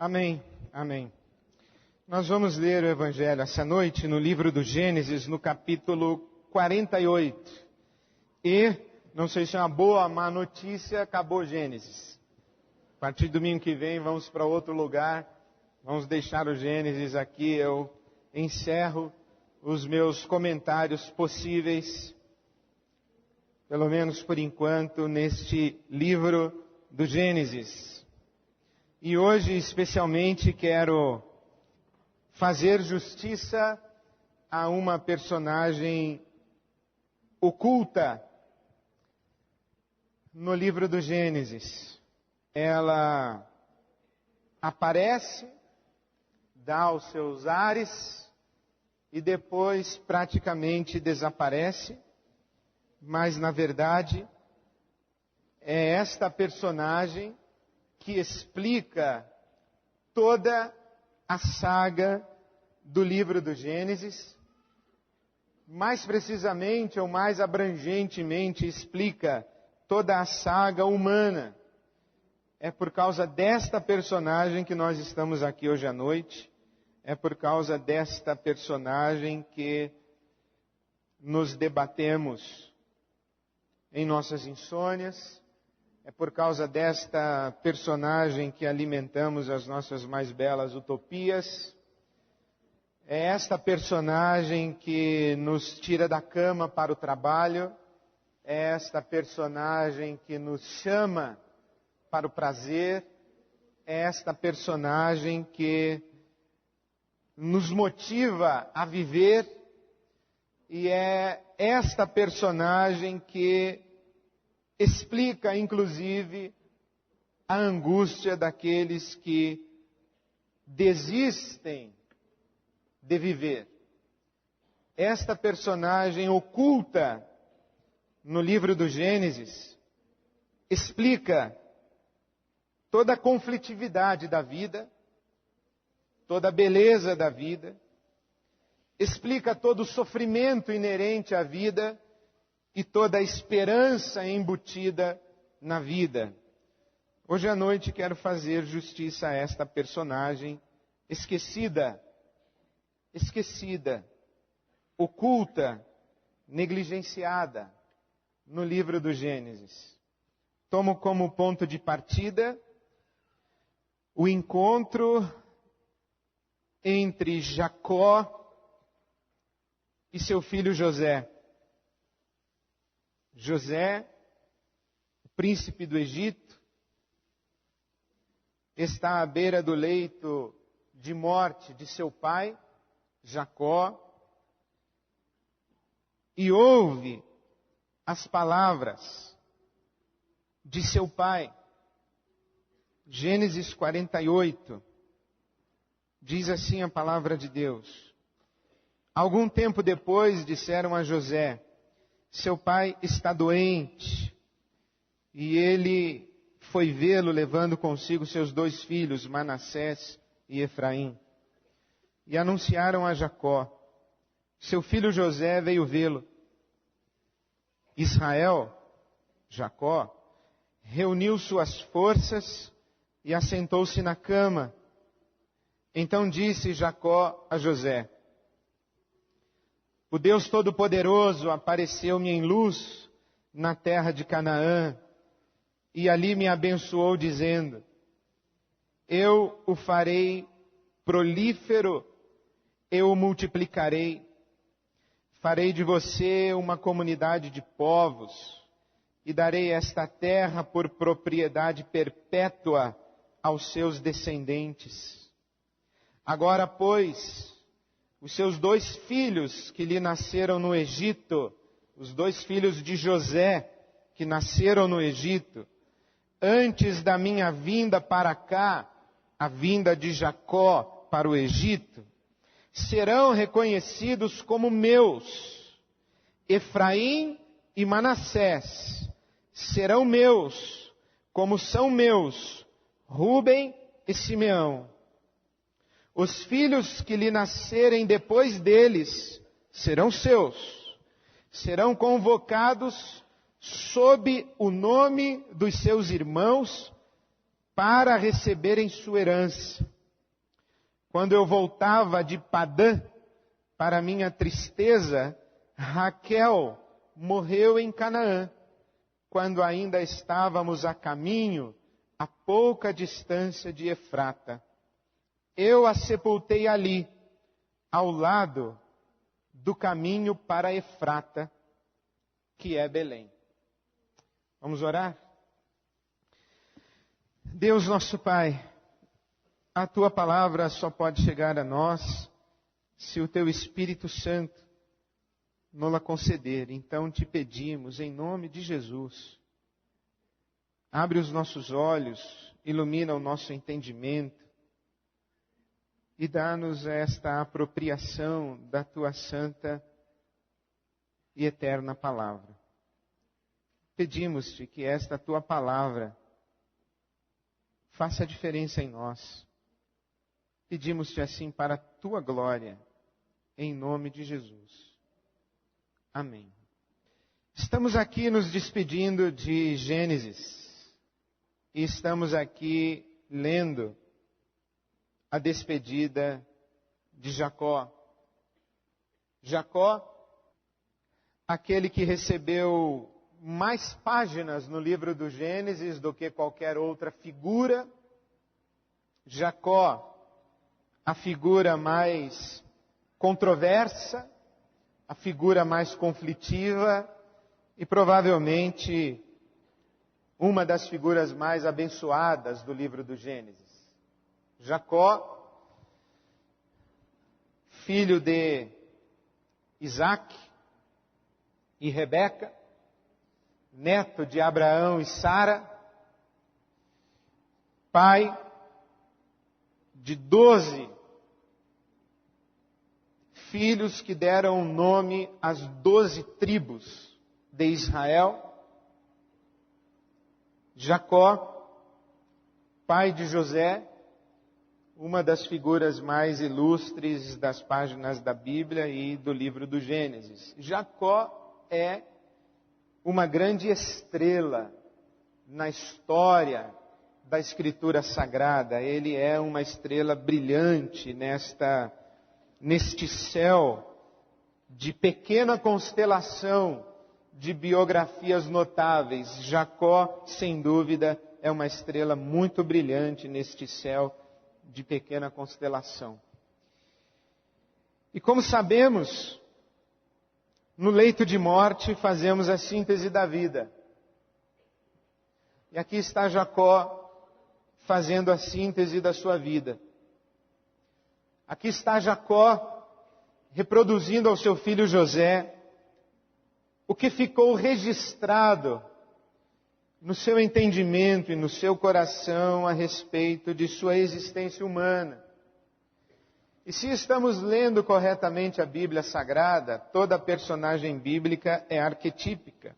Amém, amém. Nós vamos ler o Evangelho essa noite no livro do Gênesis, no capítulo 48. E, não sei se é uma boa ou má notícia, acabou Gênesis. A partir de domingo que vem vamos para outro lugar, vamos deixar o Gênesis aqui. Eu encerro os meus comentários possíveis, pelo menos por enquanto, neste livro do Gênesis. E hoje, especialmente, quero fazer justiça a uma personagem oculta no livro do Gênesis. Ela aparece, dá os seus ares e depois praticamente desaparece, mas na verdade é esta personagem que explica toda a saga do livro do Gênesis, mais precisamente ou mais abrangentemente explica toda a saga humana. É por causa desta personagem que nós estamos aqui hoje à noite, é por causa desta personagem que nos debatemos em nossas insônias, é por causa desta personagem que alimentamos as nossas mais belas utopias. É esta personagem que nos tira da cama para o trabalho. É esta personagem que nos chama para o prazer. É esta personagem que nos motiva a viver. E é esta personagem que explica, inclusive, a angústia daqueles que desistem de viver. Esta personagem oculta no livro do Gênesis explica toda a conflitividade da vida, toda a beleza da vida, explica todo o sofrimento inerente à vida e toda a esperança embutida na vida. Hoje à noite quero fazer justiça a esta personagem esquecida, oculta, negligenciada no livro do Gênesis. Tomo como ponto de partida o encontro entre Jacó e seu filho José. José, o príncipe do Egito, está à beira do leito de morte de seu pai, Jacó, e ouve as palavras de seu pai. Gênesis 48, diz assim a palavra de Deus. Algum tempo depois disseram a José: seu pai está doente. E ele foi vê-lo levando consigo seus 2 filhos, Manassés e Efraim. E anunciaram a Jacó. Seu filho José veio vê-lo. Israel, Jacó, reuniu suas forças e assentou-se na cama. Então disse Jacó a José: o Deus Todo-Poderoso apareceu-me em luz na terra de Canaã e ali me abençoou dizendo: eu o farei prolífero, eu o multiplicarei. Farei de você uma comunidade de povos e darei esta terra por propriedade perpétua aos seus descendentes. Agora, pois, os seus 2 filhos que lhe nasceram no Egito, os 2 filhos de José que nasceram no Egito, antes da minha vinda para cá, a vinda de Jacó para o Egito, serão reconhecidos como meus. Efraim e Manassés serão meus, como são meus Rúben e Simeão. Os filhos que lhe nascerem depois deles serão seus. Serão convocados sob o nome dos seus irmãos para receberem sua herança. Quando eu voltava de Padã, para minha tristeza, Raquel morreu em Canaã, quando ainda estávamos a caminho, a pouca distância de Efrata. Eu a sepultei ali, ao lado do caminho para Efrata, que é Belém. Vamos orar? Deus nosso Pai, a Tua palavra só pode chegar a nós se o Teu Espírito Santo nos-la conceder. Então te pedimos, em nome de Jesus, abre os nossos olhos, ilumina o nosso entendimento e dá-nos esta apropriação da Tua santa e eterna palavra. Pedimos-te que esta Tua palavra faça a diferença em nós. Pedimos-te assim para a Tua glória, em nome de Jesus. Amém. Estamos aqui nos despedindo de Gênesis. E estamos aqui lendo a despedida de Jacó. Jacó, aquele que recebeu mais páginas no livro do Gênesis do que qualquer outra figura. Jacó, a figura mais controversa, a figura mais conflitiva e provavelmente uma das figuras mais abençoadas do livro do Gênesis. Jacó, filho de Isaac e Rebeca, neto de Abraão e Sara, pai de 12 filhos que deram nome às 12 tribos de Israel. Jacó, pai de José, uma das figuras mais ilustres das páginas da Bíblia e do livro do Gênesis. Jacó é uma grande estrela na história da Escritura Sagrada. Ele é uma estrela brilhante neste céu de pequena constelação de biografias notáveis. Jacó, sem dúvida, é uma estrela muito brilhante neste céu de pequena constelação. E como sabemos, no leito de morte fazemos a síntese da vida. E aqui está Jacó fazendo a síntese da sua vida. Aqui está Jacó reproduzindo ao seu filho José o que ficou registrado no seu entendimento e no seu coração a respeito de sua existência humana. E se estamos lendo corretamente a Bíblia Sagrada, toda personagem bíblica é arquetípica.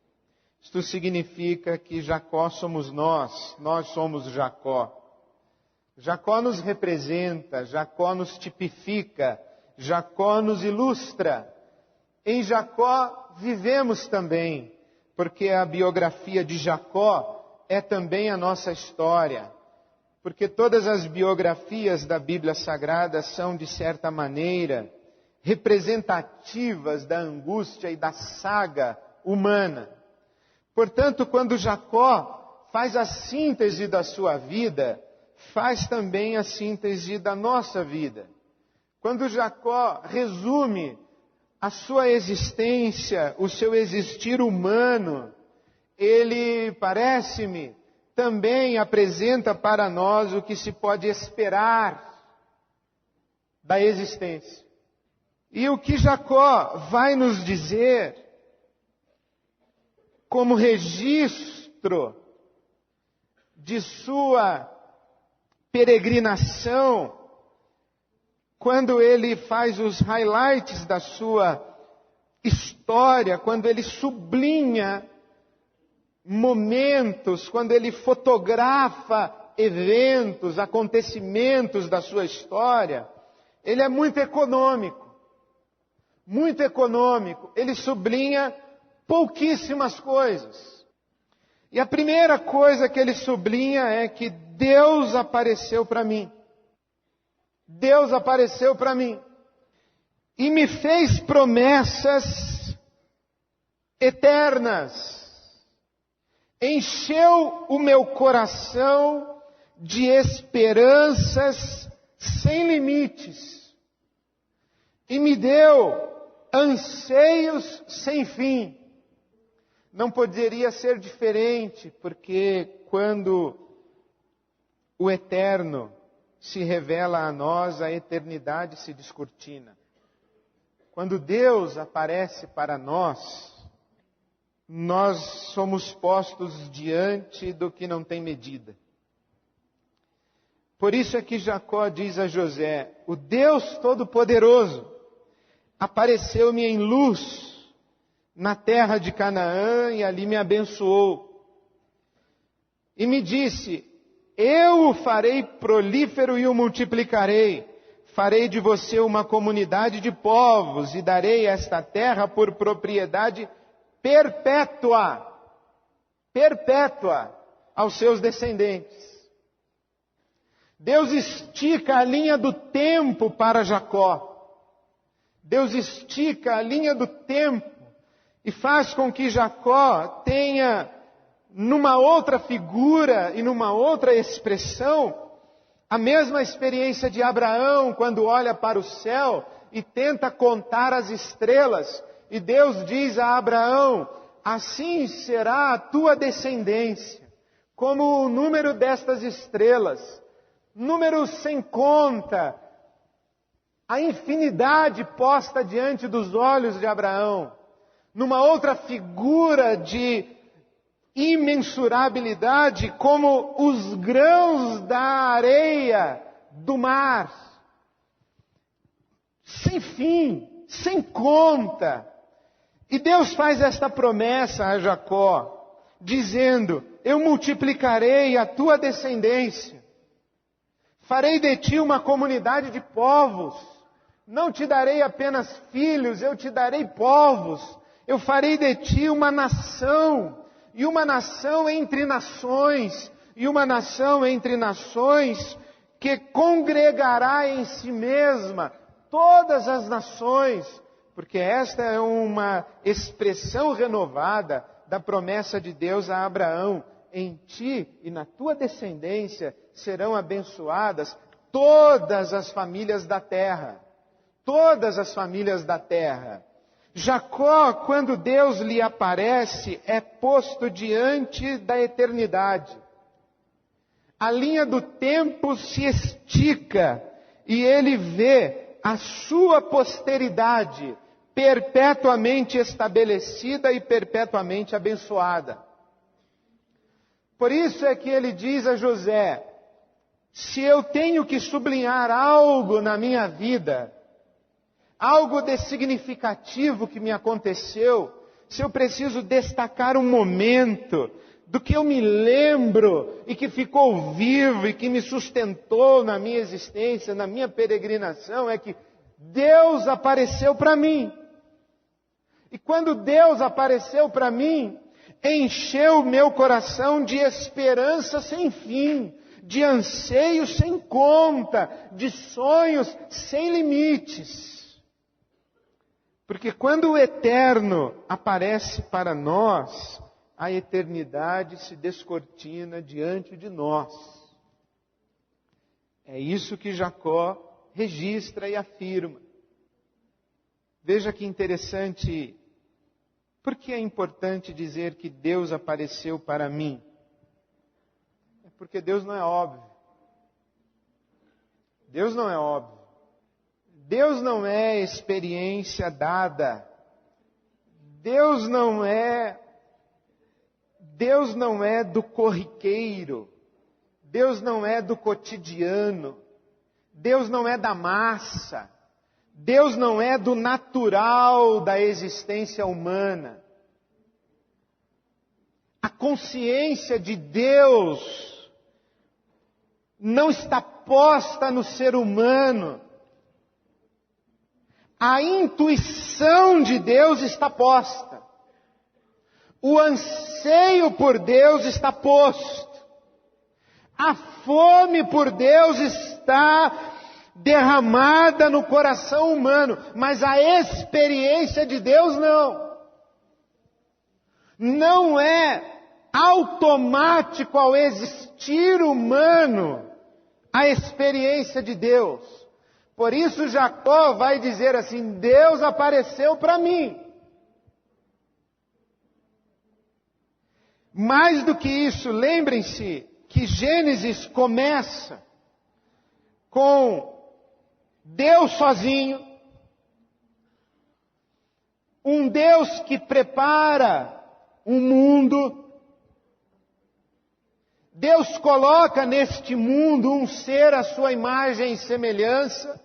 Isto significa que Jacó somos nós somos Jacó. Jacó nos representa, Jacó nos tipifica, Jacó nos ilustra. Em Jacó vivemos também, porque a biografia de Jacó é também a nossa história. Porque todas as biografias da Bíblia Sagrada são, de certa maneira, representativas da angústia e da saga humana. Portanto, quando Jacó faz a síntese da sua vida, faz também a síntese da nossa vida. Quando Jacó resume a sua existência, o seu existir humano, ele, parece-me, também apresenta para nós o que se pode esperar da existência. E o que Jacó vai nos dizer como registro de sua peregrinação, quando ele faz os highlights da sua história, quando ele sublinha momentos, quando ele fotografa eventos, acontecimentos da sua história, ele é muito econômico. Muito econômico. Ele sublinha pouquíssimas coisas. E a primeira coisa que ele sublinha é que Deus apareceu para mim. Deus apareceu para mim e me fez promessas eternas. Encheu o meu coração de esperanças sem limites e me deu anseios sem fim. Não poderia ser diferente, porque quando o eterno se revela a nós, a eternidade se descortina. Quando Deus aparece para nós, nós somos postos diante do que não tem medida. Por isso é que Jacó diz a José: o Deus Todo-Poderoso apareceu-me em luz na terra de Canaã e ali me abençoou. E me disse: eu o farei prolífero e o multiplicarei. Farei de você uma comunidade de povos e darei esta terra por propriedade perpétua, perpétua aos seus descendentes. Deus estica a linha do tempo para Jacó. Deus estica a linha do tempo e faz com que Jacó tenha, numa outra figura e numa outra expressão, a mesma experiência de Abraão quando olha para o céu e tenta contar as estrelas. E Deus diz a Abraão: assim será a tua descendência, como o número destas estrelas. Número sem conta, a infinidade posta diante dos olhos de Abraão. Numa outra figura de imensurabilidade, como os grãos da areia do mar. Sem fim, sem conta. E Deus faz esta promessa a Jacó, dizendo: eu multiplicarei a tua descendência. Farei de ti uma comunidade de povos. Não te darei apenas filhos, eu te darei povos. Eu farei de ti uma nação, e uma nação entre nações, e uma nação entre nações que congregará em si mesma todas as nações, porque esta é uma expressão renovada da promessa de Deus a Abraão: em ti e na tua descendência serão abençoadas todas as famílias da terra. Todas as famílias da terra. Jacó, quando Deus lhe aparece, é posto diante da eternidade. A linha do tempo se estica e ele vê a sua posteridade perpetuamente estabelecida e perpetuamente abençoada. Por isso é que ele diz a José: se eu tenho que sublinhar algo na minha vida, algo de significativo que me aconteceu, se eu preciso destacar um momento do que eu me lembro e que ficou vivo e que me sustentou na minha existência, na minha peregrinação, é que Deus apareceu para mim. E quando Deus apareceu para mim, encheu o meu coração de esperança sem fim, de anseios sem conta, de sonhos sem limites. Porque quando o eterno aparece para nós, a eternidade se descortina diante de nós. É isso que Jacó registra e afirma. Veja que interessante. Por que é importante dizer que Deus apareceu para mim? É porque Deus não é óbvio. Deus não é óbvio. Deus não é experiência dada. Deus não é do corriqueiro. Deus não é do cotidiano. Deus não é da massa. Deus não é do natural da existência humana. A consciência de Deus não está posta no ser humano. A intuição de Deus está posta. O anseio por Deus está posto. A fome por Deus está derramada no coração humano, mas a experiência de Deus não. Não é automático ao existir humano a experiência de Deus. Por isso Jacó vai dizer assim: Deus apareceu para mim. Mais do que isso, lembrem-se que Gênesis começa com Deus sozinho, um Deus que prepara um mundo. Deus coloca neste mundo um ser à sua imagem e semelhança,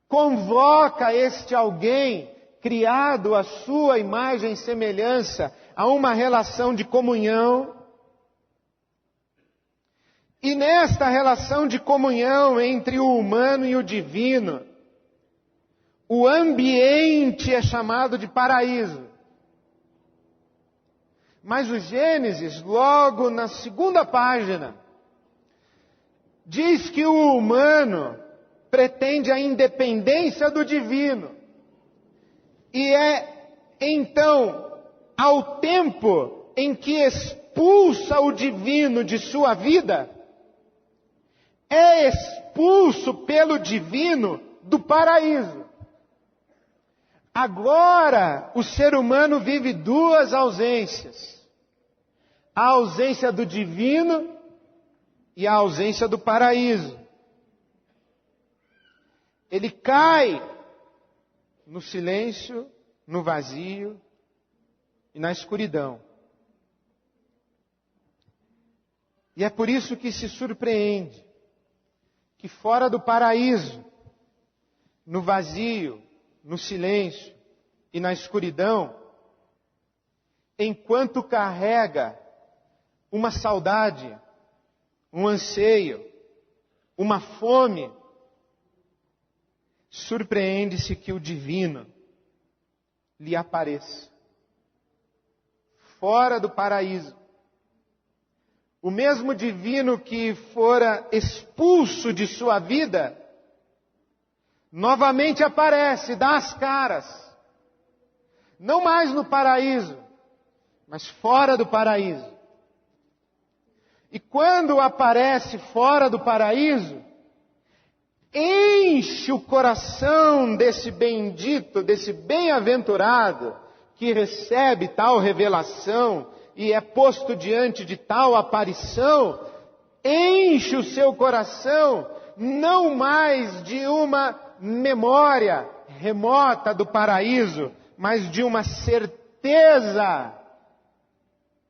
convoca este alguém criado à sua imagem e semelhança a uma relação de comunhão. E nesta relação de comunhão entre o humano e o divino, o ambiente é chamado de paraíso. Mas o Gênesis, logo na segunda página, diz que o humano pretende a independência do divino. E é então, ao tempo em que expulsa o divino de sua vida, é expulso pelo divino do paraíso. Agora, o ser humano vive duas ausências. A ausência do divino e a ausência do paraíso. Ele cai no silêncio, no vazio e na escuridão. E é por isso que se surpreende que fora do paraíso, no vazio, no silêncio e na escuridão, enquanto carrega uma saudade, um anseio, uma fome, surpreende-se que o divino lhe apareça. Fora do paraíso. O mesmo divino que fora expulso de sua vida, novamente aparece, dá as caras. Não mais no paraíso, mas fora do paraíso. E quando aparece fora do paraíso, enche o coração desse bendito, desse bem-aventurado, que recebe tal revelação e é posto diante de tal aparição, enche o seu coração não mais de uma memória remota do paraíso, mas de uma certeza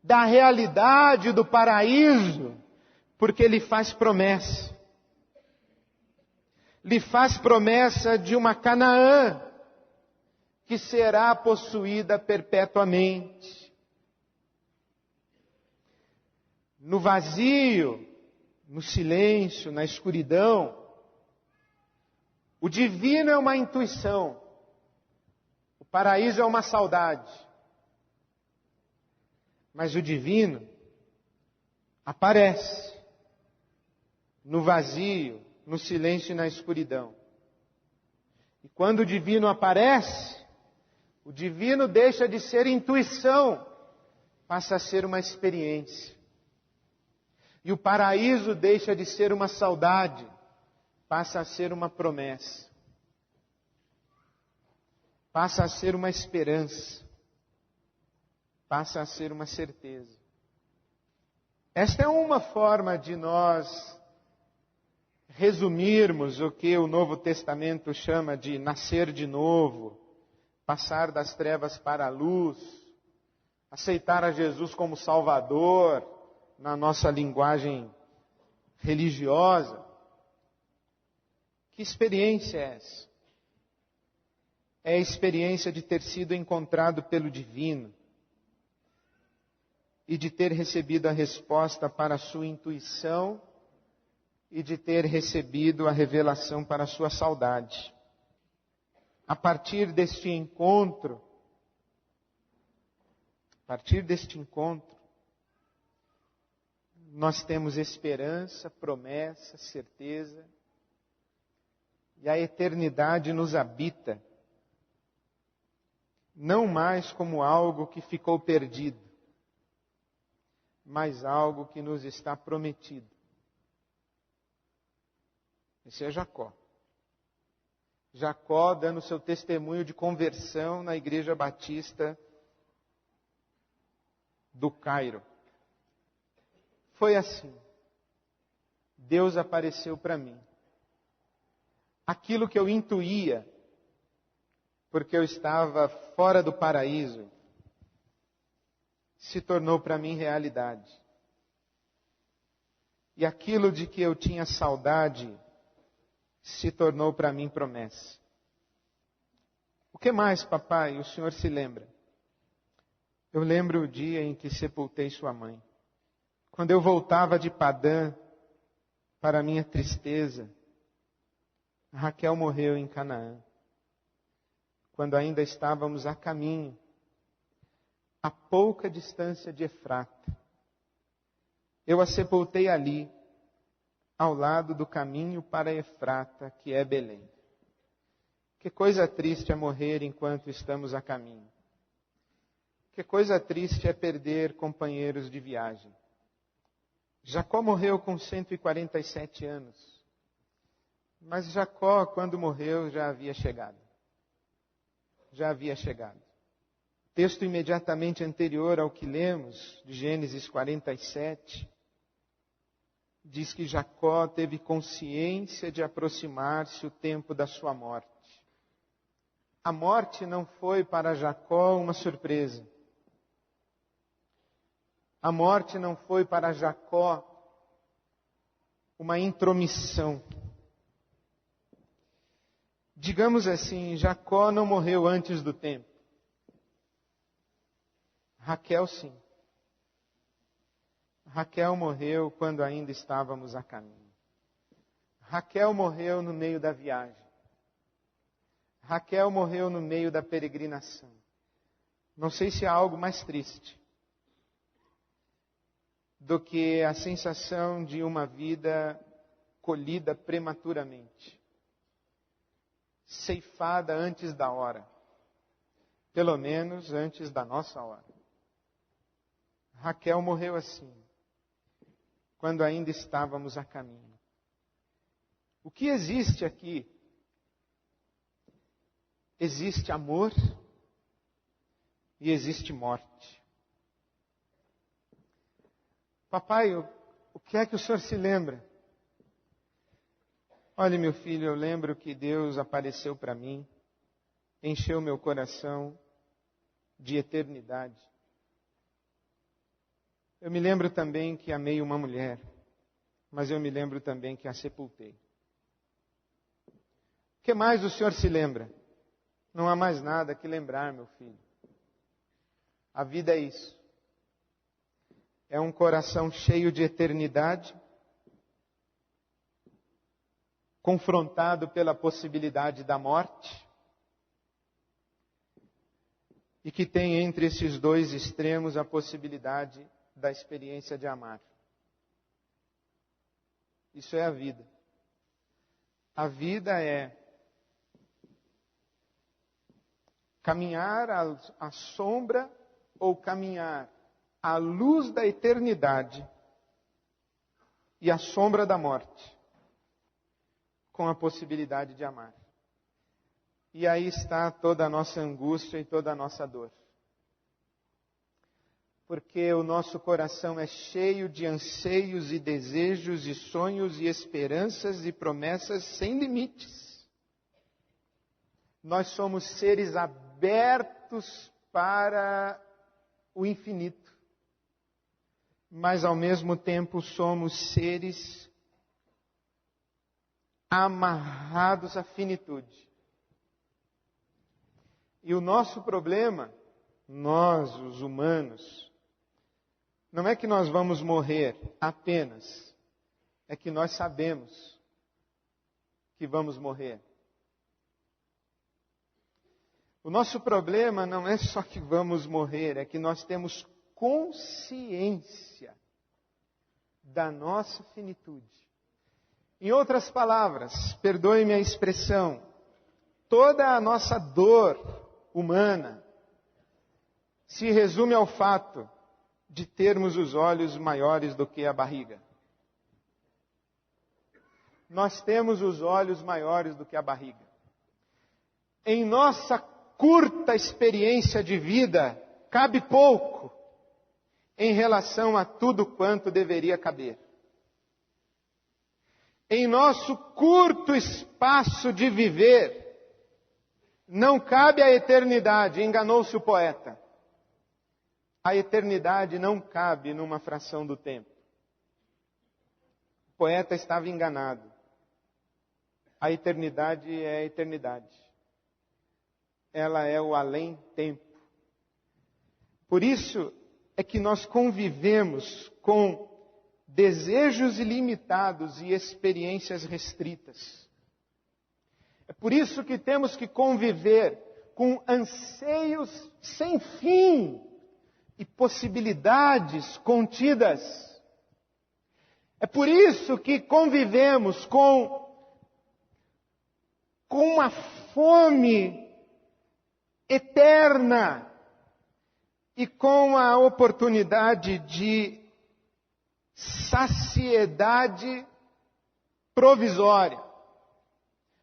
da realidade do paraíso, porque lhe faz promessa. Lhe faz promessa de uma Canaã que será possuída perpetuamente. No vazio, no silêncio, na escuridão, o divino é uma intuição, o paraíso é uma saudade. Mas o divino aparece no vazio, no silêncio e na escuridão. E quando o divino aparece, o divino deixa de ser intuição, passa a ser uma experiência. E o paraíso deixa de ser uma saudade, passa a ser uma promessa. Passa a ser uma esperança. Passa a ser uma certeza. Esta é uma forma de nós resumirmos o que o Novo Testamento chama de nascer de novo, passar das trevas para a luz, aceitar a Jesus como Salvador, na nossa linguagem religiosa. Que experiência é essa? É a experiência de ter sido encontrado pelo divino e de ter recebido a resposta para a sua intuição e de ter recebido a revelação para a sua saudade. A partir deste encontro, nós temos esperança, promessa, certeza e a eternidade nos habita, não mais como algo que ficou perdido, mas algo que nos está prometido. Esse é Jacó. Jacó dando seu testemunho de conversão na Igreja Batista do Cairo. Foi assim. Deus apareceu para mim. Aquilo que eu intuía, porque eu estava fora do paraíso, se tornou para mim realidade. E aquilo de que eu tinha saudade se tornou para mim promessa. O que mais, papai, o senhor se lembra? Eu lembro o dia em que sepultei sua mãe. Quando eu voltava de Padã, para minha tristeza, Raquel morreu em Canaã. Quando ainda estávamos a caminho, a pouca distância de Efrata. Eu a sepultei ali, ao lado do caminho para Efrata, que é Belém. Que coisa triste é morrer enquanto estamos a caminho. Que coisa triste é perder companheiros de viagem. Jacó morreu com 147 anos. Mas Jacó, quando morreu, já havia chegado. Já havia chegado. Texto imediatamente anterior ao que lemos, de Gênesis 47, diz que Jacó teve consciência de aproximar-se o tempo da sua morte. A morte não foi para Jacó uma surpresa. A morte não foi para Jacó uma intromissão. Digamos assim, Jacó não morreu antes do tempo. Raquel sim. Raquel morreu quando ainda estávamos a caminho. Raquel morreu no meio da viagem. Raquel morreu no meio da peregrinação. Não sei se há algo mais triste do que a sensação de uma vida colhida prematuramente, ceifada antes da hora, pelo menos antes da nossa hora. Raquel morreu assim, quando ainda estávamos a caminho. O que existe aqui? Existe amor e existe morte. Papai, o que é que o senhor se lembra? Olha, meu filho, eu lembro que Deus apareceu para mim, encheu meu coração de eternidade. Eu me lembro também que amei uma mulher, mas eu me lembro também que a sepultei. O que mais o senhor se lembra? Não há mais nada que lembrar, meu filho. A vida é isso. É um coração cheio de eternidade, confrontado pela possibilidade da morte, e que tem entre esses dois extremos a possibilidade da experiência de amar. Isso é a vida. A vida é caminhar à sombra ou caminhar à luz da eternidade e à sombra da morte, com a possibilidade de amar. E aí está toda a nossa angústia e toda a nossa dor. Porque o nosso coração é cheio de anseios e desejos e sonhos e esperanças e promessas sem limites. Nós somos seres abertos para o infinito. Mas ao mesmo tempo somos seres amarrados à finitude. E o nosso problema, nós, os humanos, não é que nós vamos morrer apenas, é que nós sabemos que vamos morrer. O nosso problema não é só que vamos morrer, é que nós temos consciência da nossa finitude. Em outras palavras, perdoe-me a expressão, toda a nossa dor humana se resume ao fato de termos os olhos maiores do que a barriga. Nós temos os olhos maiores do que a barriga. Em nossa curta experiência de vida, cabe pouco em relação a tudo quanto deveria caber. Em nosso curto espaço de viver, não cabe a eternidade, enganou-se o poeta. A eternidade não cabe numa fração do tempo. O poeta estava enganado. A eternidade é a eternidade. Ela é o além-tempo. Por isso é que nós convivemos com desejos ilimitados e experiências restritas. É por isso que temos que conviver com anseios sem fim e possibilidades contidas. É por isso que convivemos com uma fome eterna e com a oportunidade de saciedade provisória,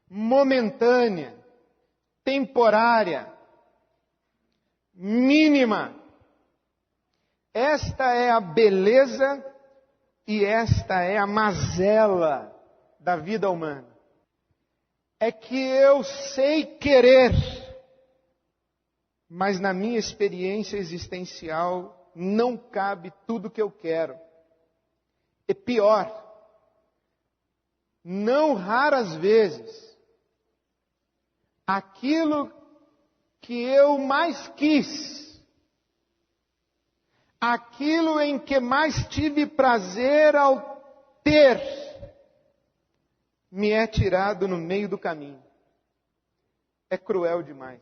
momentânea, temporária, mínima. Esta é a beleza e esta é a mazela da vida humana. É que eu sei querer, mas na minha experiência existencial não cabe tudo que eu quero. E pior, não raras vezes, aquilo que eu mais quis, aquilo em que mais tive prazer ao ter, me é tirado no meio do caminho. É cruel demais.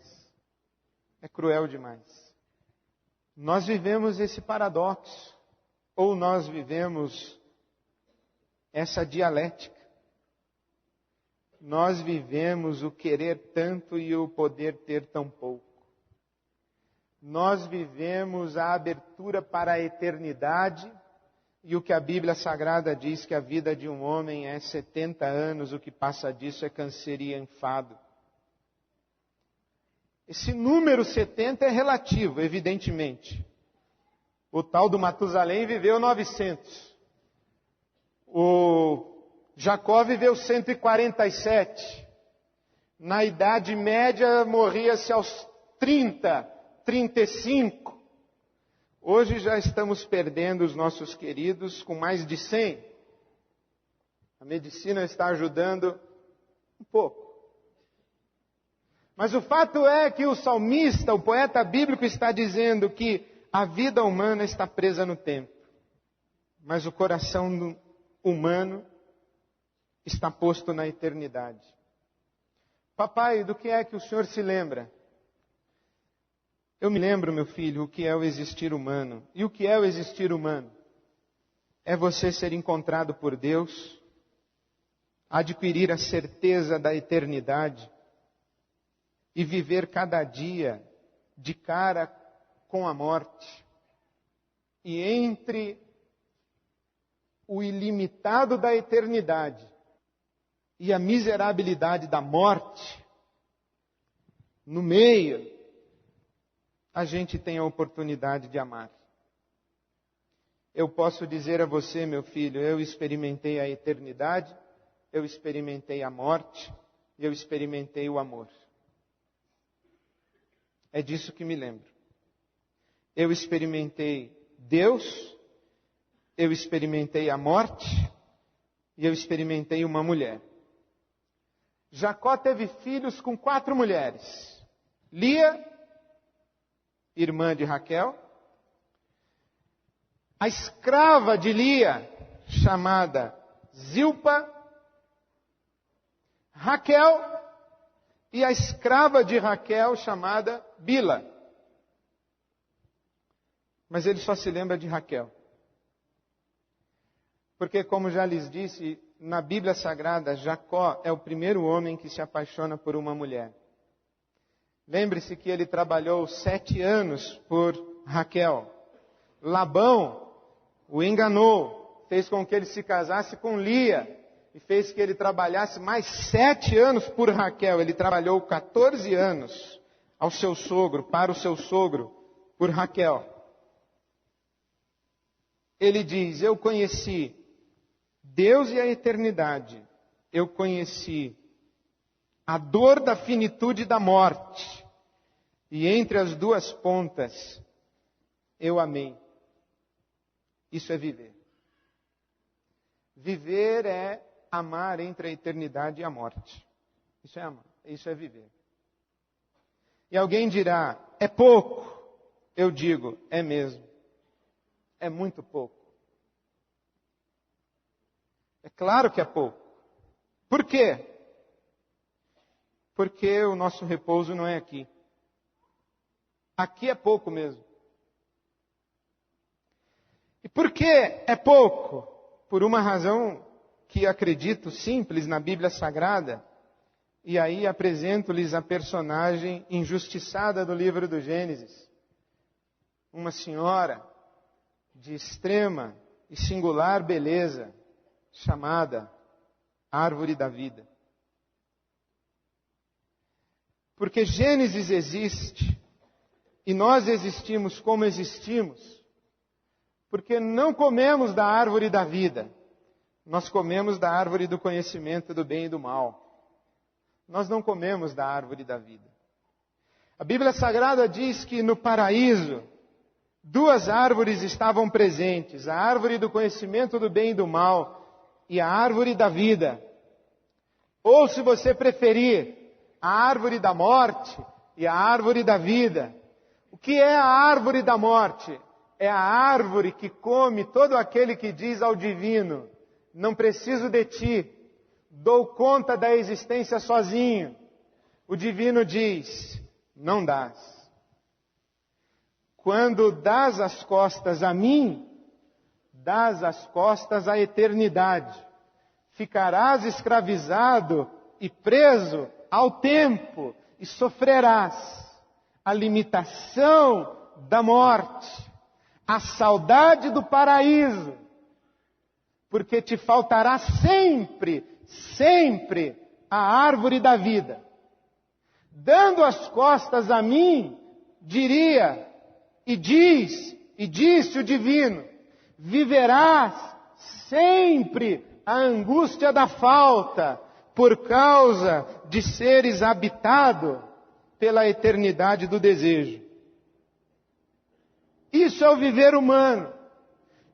É cruel demais. Nós vivemos esse paradoxo, ou nós vivemos essa dialética. Nós vivemos o querer tanto e o poder ter tão pouco. Nós vivemos a abertura para a eternidade e o que a Bíblia Sagrada diz que a vida de um homem é 70 anos, o que passa disso é câncer e enfado. Esse número 70 é relativo, evidentemente. O tal do Matusalém viveu 900. O Jacó viveu 147. Na Idade Média morria-se aos 30, 35. Hoje já estamos perdendo os nossos queridos com mais de 100. A medicina está ajudando um pouco. Mas o fato é que o salmista, o poeta bíblico, está dizendo que a vida humana está presa no tempo. Mas o coração humano está posto na eternidade. Papai, do que é que o senhor se lembra? Eu me lembro, meu filho, o que é o existir humano. E o que é o existir humano? É você ser encontrado por Deus, adquirir a certeza da eternidade e viver cada dia de cara com a morte. E entre o ilimitado da eternidade e a miserabilidade da morte, no meio, a gente tem a oportunidade de amar. Eu posso dizer a você, meu filho, eu experimentei a eternidade, eu experimentei a morte, eu experimentei o amor. É disso que me lembro. Eu experimentei Deus, eu experimentei a morte e eu experimentei uma mulher. Jacó teve filhos com 4 mulheres. Lia, irmã de Raquel. A escrava de Lia, chamada Zilpa. Raquel. E a escrava de Raquel, chamada Bila. Mas ele só se lembra de Raquel. Porque, como já lhes disse, na Bíblia Sagrada, Jacó é o primeiro homem que se apaixona por uma mulher. Lembre-se que ele trabalhou 7 anos por Raquel. Labão o enganou, fez com que ele se casasse com Lia e fez que ele trabalhasse mais 7 anos por Raquel. Ele trabalhou 14 anos ao seu sogro, para o seu sogro, por Raquel. Ele diz: eu conheci Deus e a eternidade. Eu conheci a dor da finitude da morte. E entre as duas pontas, eu amei. Isso é viver. Viver é amar entre a eternidade e a morte. Isso é amar. Isso é viver. E alguém dirá: é pouco. Eu digo: é mesmo. É muito pouco. É claro que é pouco. Por quê? Porque o nosso repouso não é aqui. Aqui é pouco mesmo. E por que é pouco? Por uma razão que acredito simples na Bíblia Sagrada. E aí apresento-lhes a personagem injustiçada do livro do Gênesis. Uma senhora de extrema e singular beleza, chamada Árvore da Vida. Porque Gênesis existe, e nós existimos como existimos, porque não comemos da árvore da vida, nós comemos da árvore do conhecimento do bem e do mal. Nós não comemos da árvore da vida. A Bíblia Sagrada diz que no paraíso, 2 árvores estavam presentes: a árvore do conhecimento do bem e do mal e a árvore da vida. Ou, se você preferir, a árvore da morte e a árvore da vida. O que é a árvore da morte? É a árvore que come todo aquele que diz ao divino: não preciso de ti, dou conta da existência sozinho. O divino diz: não dás. Quando dás as costas a mim, dás as costas à eternidade. Ficarás escravizado e preso ao tempo e sofrerás a limitação da morte, a saudade do paraíso, porque te faltará sempre, sempre a árvore da vida. Dando as costas a mim, diria, e disse o divino: viverás sempre a angústia da falta, por causa de seres habitado pela eternidade do desejo. Isso é o viver humano.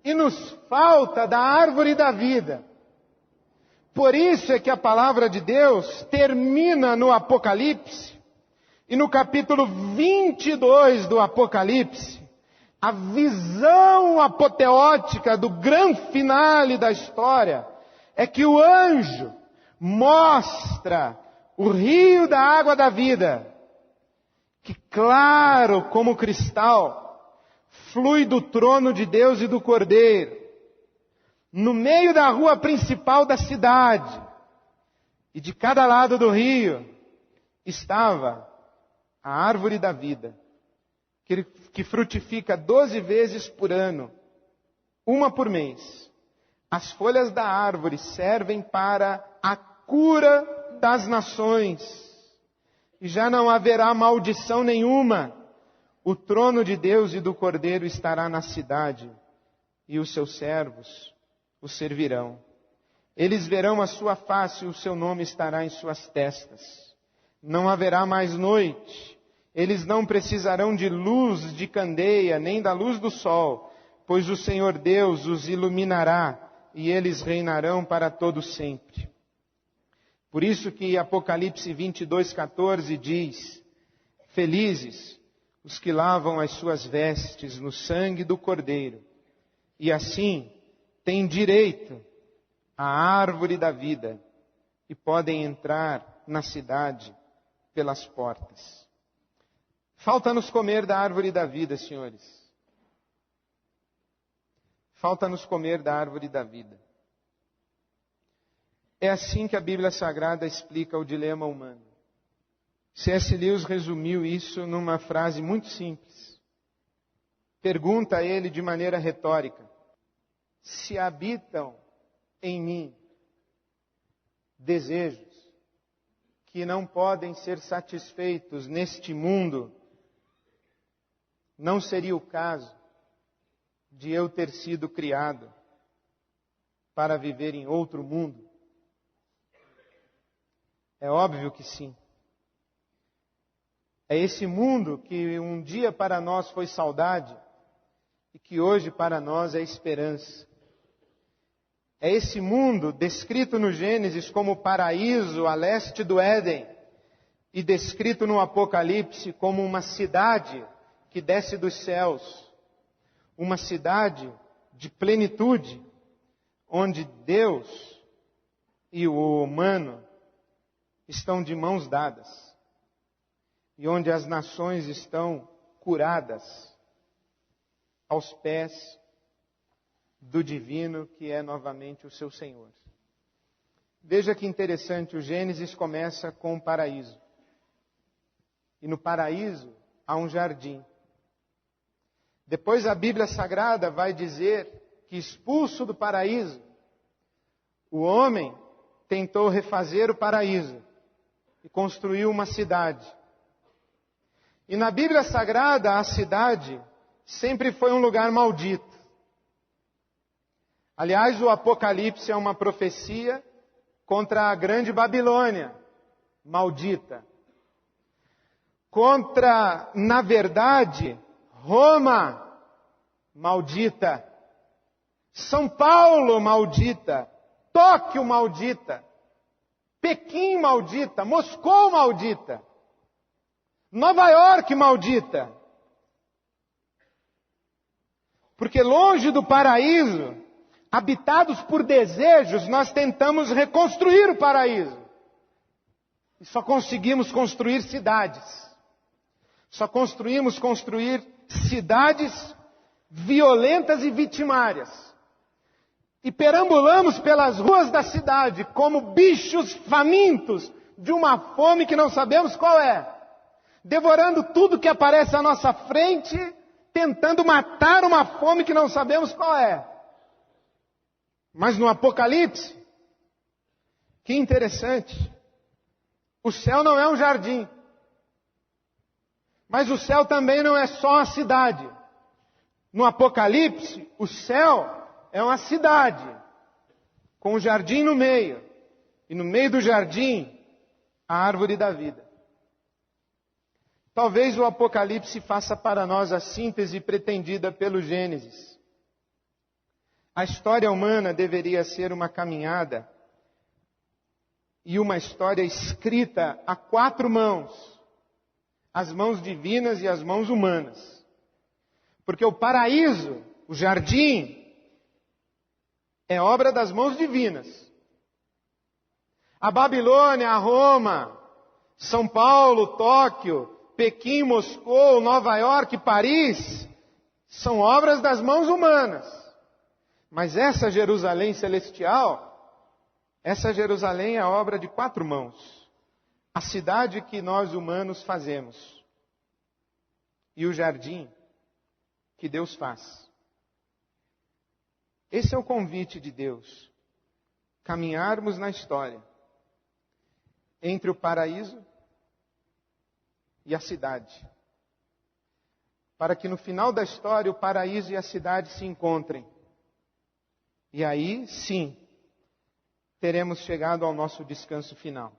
E nos falta da árvore da vida. Por isso é que a palavra de Deus termina no Apocalipse. E no capítulo 22 do Apocalipse, a visão apoteótica do grande finale da história é que o anjo mostra o rio da água da vida, que claro como cristal, flui do trono de Deus e do Cordeiro, no meio da rua principal da cidade. E de cada lado do rio estava a árvore da vida, que frutifica 12 vezes por ano, uma por mês. As folhas da árvore servem para a cura das nações. E já não haverá maldição nenhuma. O trono de Deus e do Cordeiro estará na cidade, e os seus servos o servirão. Eles verão a sua face, e o seu nome estará em suas testas. Não haverá mais noite. Eles não precisarão de luz de candeia, nem da luz do sol, pois o Senhor Deus os iluminará, e eles reinarão para todo sempre. Por isso que Apocalipse 22:14 diz: felizes os que lavam as suas vestes no sangue do Cordeiro, e assim têm direito à árvore da vida, e podem entrar na cidade pelas portas. Falta-nos comer da árvore da vida, senhores. Falta-nos comer da árvore da vida. É assim que a Bíblia Sagrada explica o dilema humano. C.S. Lewis resumiu isso numa frase muito simples. Pergunta a ele de maneira retórica: se habitam em mim desejos que não podem ser satisfeitos neste mundo, não seria o caso de eu ter sido criado para viver em outro mundo? É óbvio que sim. É esse mundo que um dia para nós foi saudade e que hoje para nós é esperança. É esse mundo descrito no Gênesis como paraíso a leste do Éden e descrito no Apocalipse como uma cidade que desce dos céus, uma cidade de plenitude, onde Deus e o humano estão de mãos dadas e onde as nações estão curadas aos pés do divino, que é novamente o seu Senhor. Veja que interessante, o Gênesis começa com o paraíso. E no paraíso há um jardim. Depois a Bíblia Sagrada vai dizer que, expulso do paraíso, o homem tentou refazer o paraíso e construiu uma cidade. E na Bíblia Sagrada, a cidade sempre foi um lugar maldito. Aliás, o Apocalipse é uma profecia contra a grande Babilônia, maldita. Contra, na verdade, Roma, maldita. São Paulo, maldita. Tóquio, maldita. Pequim, maldita. Moscou, maldita. Nova York, maldita. Porque longe do paraíso, habitados por desejos, nós tentamos reconstruir o paraíso. E só conseguimos construir cidades. Só conseguimos construir cidades violentas e vitimárias. E perambulamos pelas ruas da cidade como bichos famintos de uma fome que não sabemos qual é. Devorando tudo que aparece à nossa frente, tentando matar uma fome que não sabemos qual é. Mas no Apocalipse, que interessante, o céu não é um jardim. Mas o céu também não é só a cidade. No Apocalipse, o céu é uma cidade, com um jardim no meio. E no meio do jardim, a árvore da vida. Talvez o Apocalipse faça para nós a síntese pretendida pelo Gênesis. A história humana deveria ser uma caminhada e uma história escrita a 4 mãos. As mãos divinas e as mãos humanas. Porque o paraíso, o jardim, é obra das mãos divinas. A Babilônia, a Roma, São Paulo, Tóquio, Pequim, Moscou, Nova York, Paris, são obras das mãos humanas. Mas essa Jerusalém celestial, essa Jerusalém é obra de 4 mãos. A cidade que nós humanos fazemos. E o jardim que Deus faz. Esse é o convite de Deus. Caminharmos na história. Entre o paraíso e a cidade. Para que no final da história o paraíso e a cidade se encontrem. E aí, sim, teremos chegado ao nosso descanso final.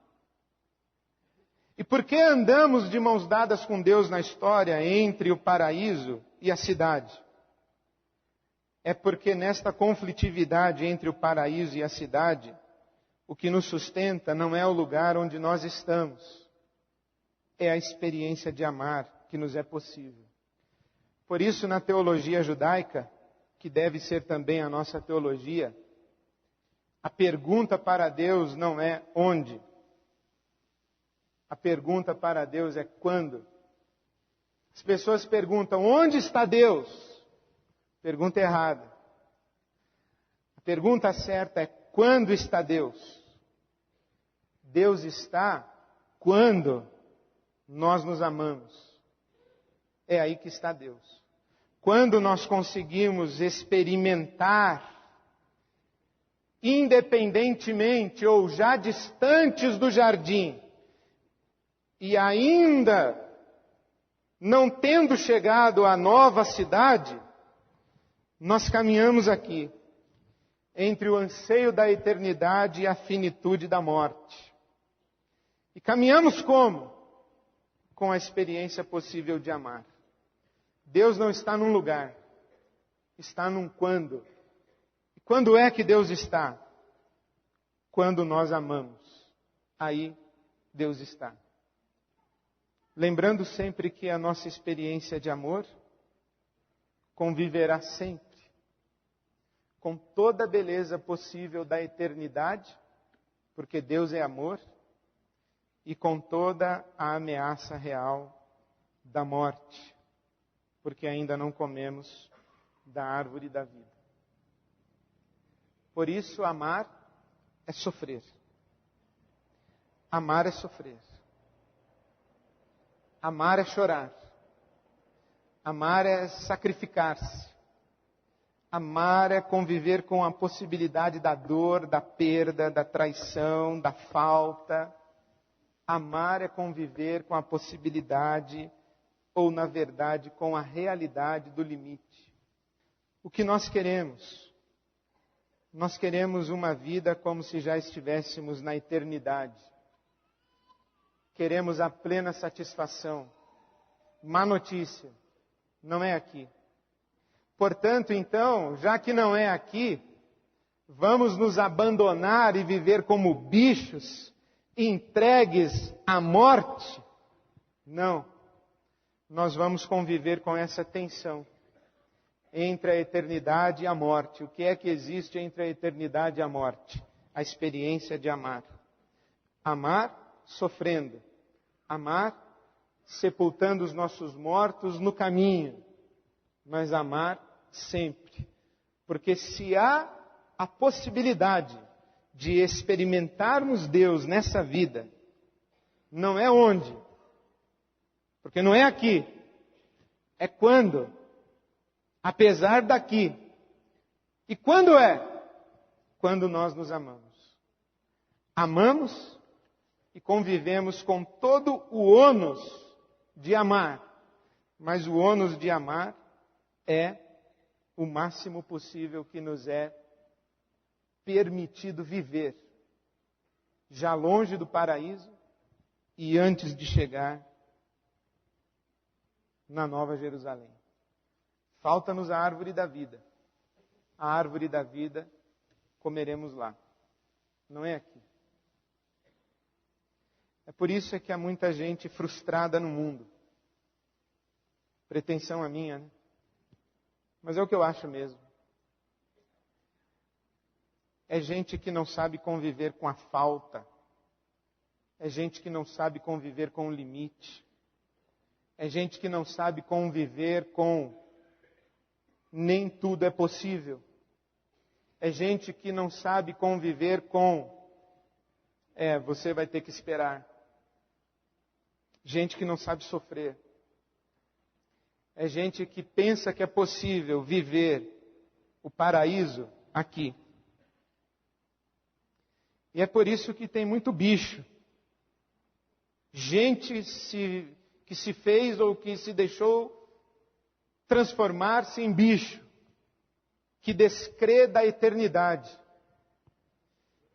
E por que andamos de mãos dadas com Deus na história entre o paraíso e a cidade? É porque nesta conflitividade entre o paraíso e a cidade, o que nos sustenta não é o lugar onde nós estamos. É a experiência de amar que nos é possível. Por isso, na teologia judaica, que deve ser também a nossa teologia, a pergunta para Deus não é onde. A pergunta para Deus é quando. As pessoas perguntam, onde está Deus? Pergunta errada. A pergunta certa é, quando está Deus? Deus está quando nós nos amamos. É aí que está Deus. Quando nós conseguimos experimentar, independentemente ou já distantes do jardim, e ainda não tendo chegado à nova cidade, nós caminhamos aqui, entre o anseio da eternidade e a finitude da morte. E caminhamos como? Com a experiência possível de amar. Deus não está num lugar, está num quando. E quando é que Deus está? Quando nós amamos. Aí Deus está. Lembrando sempre que a nossa experiência de amor conviverá sempre com toda a beleza possível da eternidade, porque Deus é amor, e com toda a ameaça real da morte, porque ainda não comemos da árvore da vida. Por isso, amar é sofrer. Amar é sofrer. Amar é chorar. Amar é sacrificar-se. Amar é conviver com a possibilidade da dor, da perda, da traição, da falta. Amar é conviver com a possibilidade, ou na verdade, com a realidade do limite. O que nós queremos? Nós queremos uma vida como se já estivéssemos na eternidade. Queremos a plena satisfação. Má notícia, não é aqui. Portanto, então, já que não é aqui, vamos nos abandonar e viver como bichos, entregues à morte? Não. Nós vamos conviver com essa tensão entre a eternidade e a morte. O que é que existe entre a eternidade e a morte? A experiência de amar. Amar sofrendo. Amar sepultando os nossos mortos no caminho. Mas amar sempre. Porque se há a possibilidade de experimentarmos Deus nessa vida, não é onde? Porque não é aqui. É quando? Apesar daqui. E quando é? Quando nós nos amamos. Amamos e convivemos com todo o ônus de amar. Mas o ônus de amar é o máximo possível que nos é permitido viver, já longe do paraíso e antes de chegar na Nova Jerusalém. Falta-nos a árvore da vida. A árvore da vida comeremos lá. Não é aqui. É por isso que há muita gente frustrada no mundo. Pretensão a minha, né? Mas é o que eu acho mesmo. É gente que não sabe conviver com a falta. É gente que não sabe conviver com o limite. É gente que não sabe conviver com nem tudo é possível. É gente que não sabe conviver com você vai ter que esperar. Gente que não sabe sofrer. É gente que pensa que é possível viver o paraíso aqui. E é por isso que tem muito bicho. Gente que se fez ou que se deixou transformar-se em bicho. Que descrê da eternidade.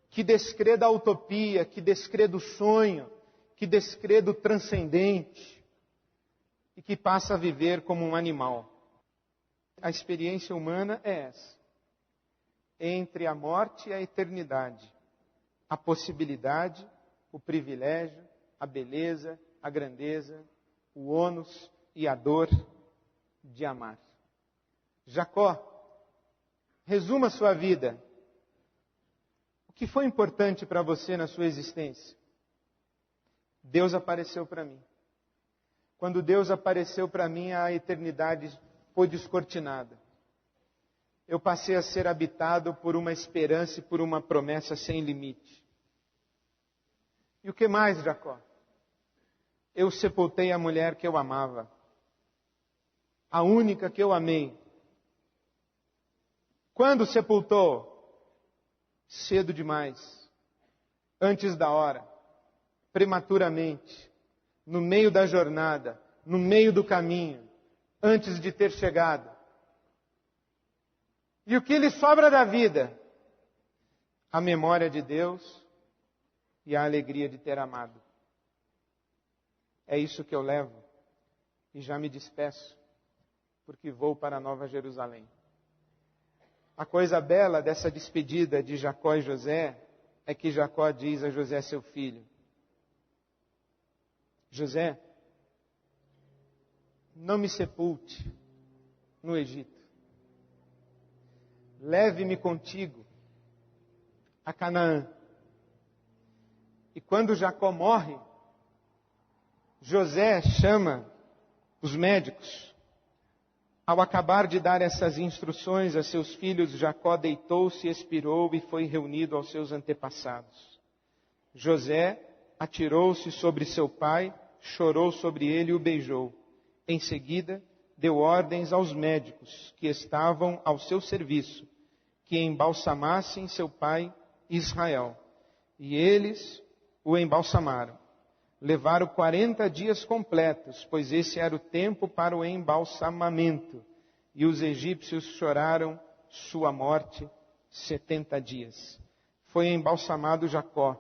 Que descrê da utopia, que descrê do sonho, que descrê do transcendente. E que passa a viver como um animal. A experiência humana é essa. Entre a morte e a eternidade. A possibilidade, o privilégio, a beleza, a grandeza, o ônus e a dor de amar. Jacó, resuma sua vida. O que foi importante para você na sua existência? Deus apareceu para mim. Quando Deus apareceu para mim, a eternidade foi descortinada. Eu passei a ser habitado por uma esperança e por uma promessa sem limite. E o que mais, Jacó? Eu sepultei a mulher que eu amava, a única que eu amei. Quando sepultou? Cedo demais, antes da hora, prematuramente, no meio da jornada, no meio do caminho, antes de ter chegado. E o que lhe sobra da vida? A memória de Deus e a alegria de ter amado. É isso que eu levo e já me despeço, porque vou para a Nova Jerusalém. A coisa bela dessa despedida de Jacó e José é que Jacó diz a José, seu filho: José, não me sepulte no Egito. Leve-me contigo a Canaã. E quando Jacó morre, José chama os médicos. Ao acabar de dar essas instruções a seus filhos, Jacó deitou-se, expirou e foi reunido aos seus antepassados. José atirou-se sobre seu pai, chorou sobre ele e o beijou. Em seguida, deu ordens aos médicos que estavam ao seu serviço, que embalsamassem seu pai Israel. E eles o embalsamaram. Levaram 40 dias completos, pois esse era o tempo para o embalsamamento. E os egípcios choraram sua morte 70 dias. Foi embalsamado Jacó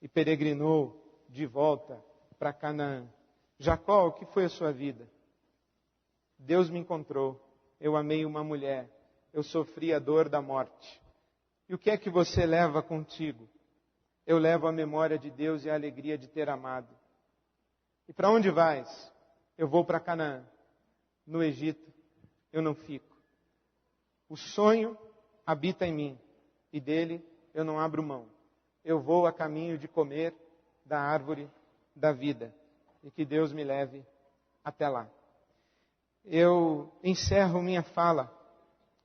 e peregrinou de volta para Canaã. Jacó, o que foi a sua vida? Deus me encontrou, eu amei uma mulher, eu sofri a dor da morte. E o que é que você leva contigo? Eu levo a memória de Deus e a alegria de ter amado. E para onde vais? Eu vou para Canaã. No Egito, eu não fico. O sonho habita em mim e dele eu não abro mão. Eu vou a caminho de comer da árvore da vida e que Deus me leve até lá. Eu encerro minha fala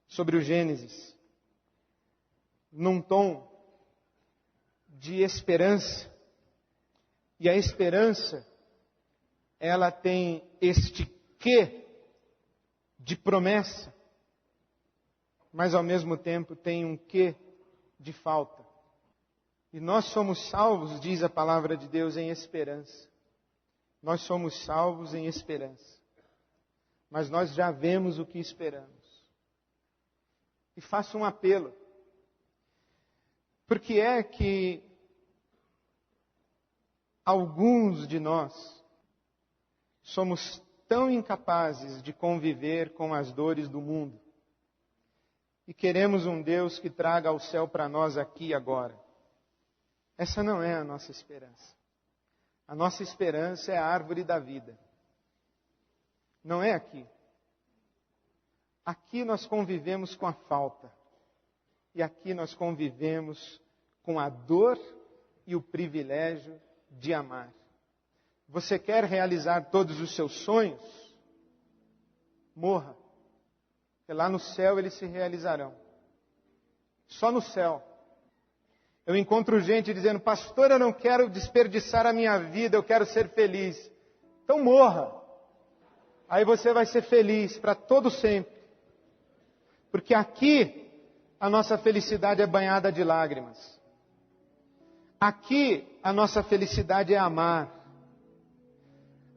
sobre o Gênesis num tom de esperança. E a esperança, ela tem este quê de promessa, mas ao mesmo tempo tem um quê de falta. E nós somos salvos, diz a palavra de Deus, em esperança. Nós somos salvos em esperança. Mas nós já vemos o que esperamos. E faço um apelo. Por que é que alguns de nós somos tão incapazes de conviver com as dores do mundo e queremos um Deus que traga o céu para nós aqui e agora? Essa não é a nossa esperança. A nossa esperança é a árvore da vida. Não é aqui. Aqui nós convivemos com a falta. E aqui nós convivemos com a dor e o privilégio de amar. Você quer realizar todos os seus sonhos? Morra. Porque lá no céu eles se realizarão. Só no céu. Eu encontro gente dizendo: pastor, eu não quero desperdiçar a minha vida, eu quero ser feliz. Então morra. Aí você vai ser feliz para todo sempre. Porque aqui a nossa felicidade é banhada de lágrimas. Aqui a nossa felicidade é amar.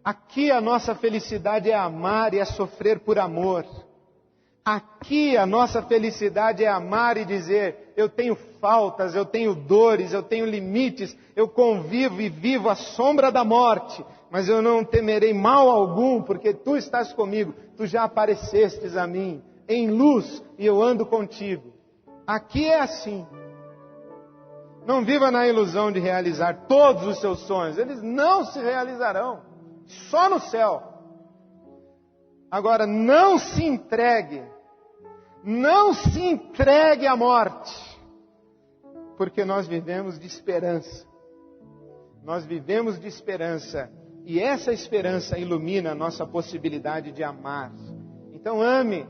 Aqui a nossa felicidade é amar e é sofrer por amor. Aqui a nossa felicidade é amar e dizer: eu tenho faltas, eu tenho dores, eu tenho limites, eu convivo e vivo à sombra da morte, mas eu não temerei mal algum, porque tu estás comigo, tu já aparecestes a mim em luz e eu ando contigo. Aqui é assim. Não viva na ilusão de realizar todos os seus sonhos, eles não se realizarão, só no céu. Agora, não se entregue à morte, porque nós vivemos de esperança. Nós vivemos de esperança, e essa esperança ilumina a nossa possibilidade de amar. Então ame,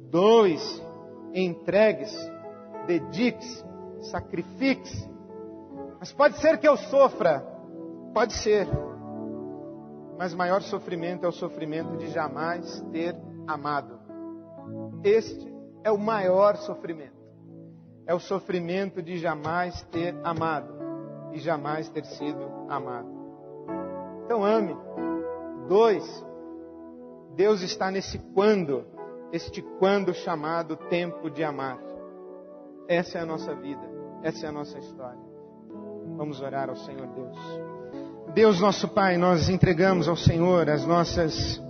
doe-se, entregue-se, dedique-se, sacrifique-se, Mas pode ser que eu sofra. Pode ser. Mas maior sofrimento é o sofrimento de jamais ter amado. Este é o maior sofrimento. É o sofrimento de jamais ter amado e jamais ter sido amado. Então ame. 2, Deus está nesse quando, este quando chamado tempo de amar. Essa é a nossa vida, essa é a nossa história. Vamos orar ao Senhor Deus. Deus nosso Pai, nós entregamos ao Senhor as nossas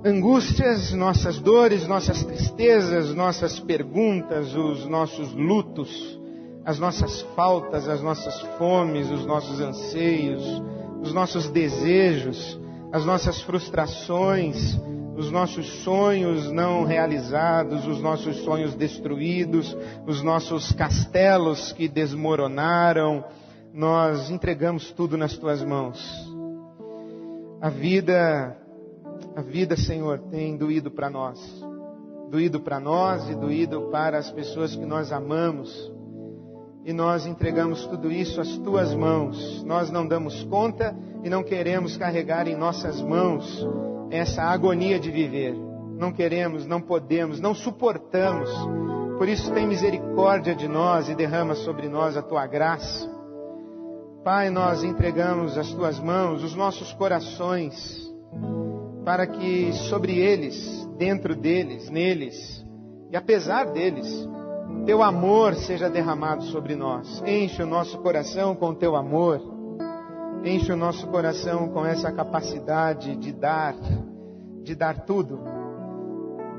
angústias, nossas dores, nossas tristezas, nossas perguntas, os nossos lutos, as nossas faltas, as nossas fomes, os nossos anseios, os nossos desejos, as nossas frustrações, os nossos sonhos não realizados, os nossos sonhos destruídos, os nossos castelos que desmoronaram. Nós entregamos tudo nas Tuas mãos. A vida, Senhor, tem doído para nós. Doído para nós e doído para as pessoas que nós amamos. E nós entregamos tudo isso às Tuas mãos. Nós não damos conta e não queremos carregar em nossas mãos essa agonia de viver. Não queremos, não podemos, não suportamos. Por isso tem misericórdia de nós e derrama sobre nós a Tua graça. Pai, nós entregamos às Tuas mãos os nossos corações, para que sobre eles, dentro deles, neles, e apesar deles, Teu amor seja derramado sobre nós. Enche o nosso coração com Teu amor. Enche o nosso coração com essa capacidade de dar tudo,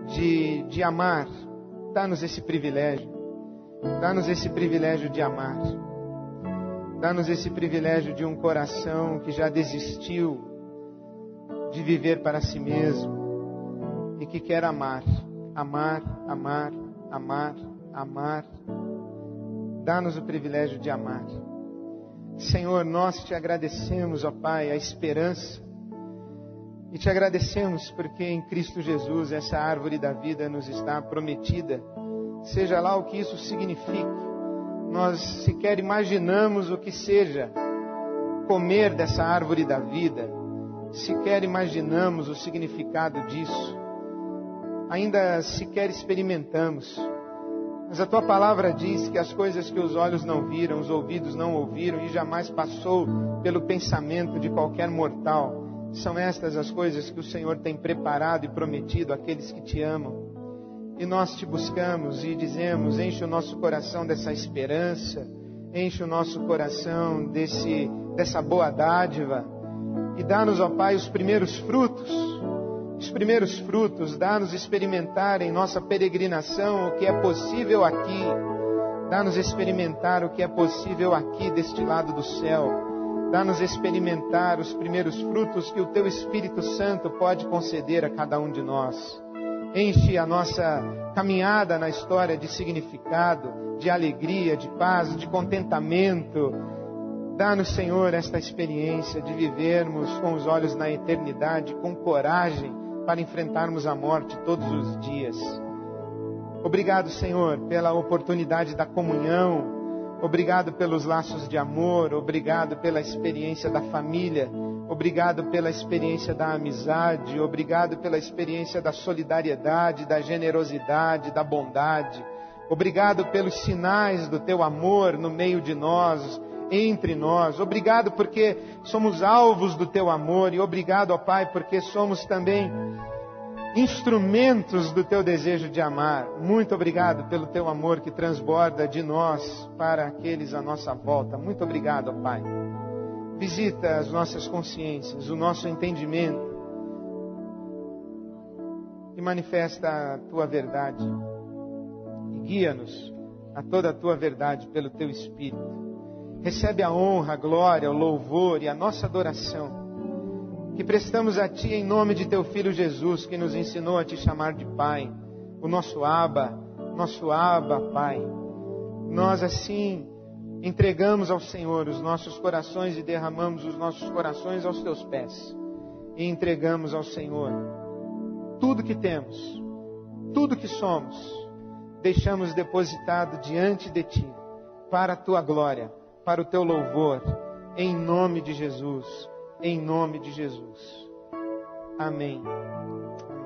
de amar. Dá-nos esse privilégio. Dá-nos esse privilégio de amar. Dá-nos esse privilégio de um coração que já desistiu de viver para si mesmo e que quer amar. Amar, amar, amar, amar. Dá-nos o privilégio de amar. Senhor, nós Te agradecemos, ó Pai, a esperança. E Te agradecemos porque em Cristo Jesus essa árvore da vida nos está prometida. Seja lá o que isso signifique. Nós sequer imaginamos o que seja comer dessa árvore da vida. Sequer imaginamos o significado disso. Ainda sequer experimentamos. Mas a Tua palavra diz que as coisas que os olhos não viram, os ouvidos não ouviram e jamais passou pelo pensamento de qualquer mortal, são estas as coisas que o Senhor tem preparado e prometido àqueles que Te amam. E nós Te buscamos e dizemos, enche o nosso coração dessa esperança, enche o nosso coração dessa boa dádiva e dá-nos, ó Pai, os primeiros frutos. Os primeiros frutos, dá-nos experimentar em nossa peregrinação o que é possível aqui. Dá-nos experimentar o que é possível aqui deste lado do céu. Dá-nos experimentar os primeiros frutos que o Teu Espírito Santo pode conceder a cada um de nós. Enche a nossa caminhada na história de significado, de alegria, de paz, de contentamento. Dá-nos, Senhor, esta experiência de vivermos com os olhos na eternidade, com coragem, para enfrentarmos a morte todos os dias. Obrigado, Senhor, pela oportunidade da comunhão. Obrigado pelos laços de amor. Obrigado pela experiência da família. Obrigado pela experiência da amizade. Obrigado pela experiência da solidariedade, da generosidade, da bondade. Obrigado pelos sinais do Teu amor no meio de nós, entre nós. Obrigado porque somos alvos do Teu amor. E obrigado, ó Pai, porque somos também instrumentos do Teu desejo de amar. Muito obrigado pelo Teu amor que transborda de nós para aqueles à nossa volta. Muito obrigado, ó Pai. Visita as nossas consciências, o nosso entendimento e manifesta a Tua verdade. E guia-nos a toda a Tua verdade pelo Teu Espírito. Recebe a honra, a glória, o louvor e a nossa adoração que prestamos a Ti em nome de Teu Filho Jesus, que nos ensinou a Te chamar de Pai, o nosso Abba, Pai. Nós assim entregamos ao Senhor os nossos corações e derramamos os nossos corações aos Teus pés. E entregamos ao Senhor tudo que temos, tudo que somos, deixamos depositado diante de Ti, para a Tua glória, para o teu louvor, em nome de Jesus, em nome de Jesus. Amém. Amém.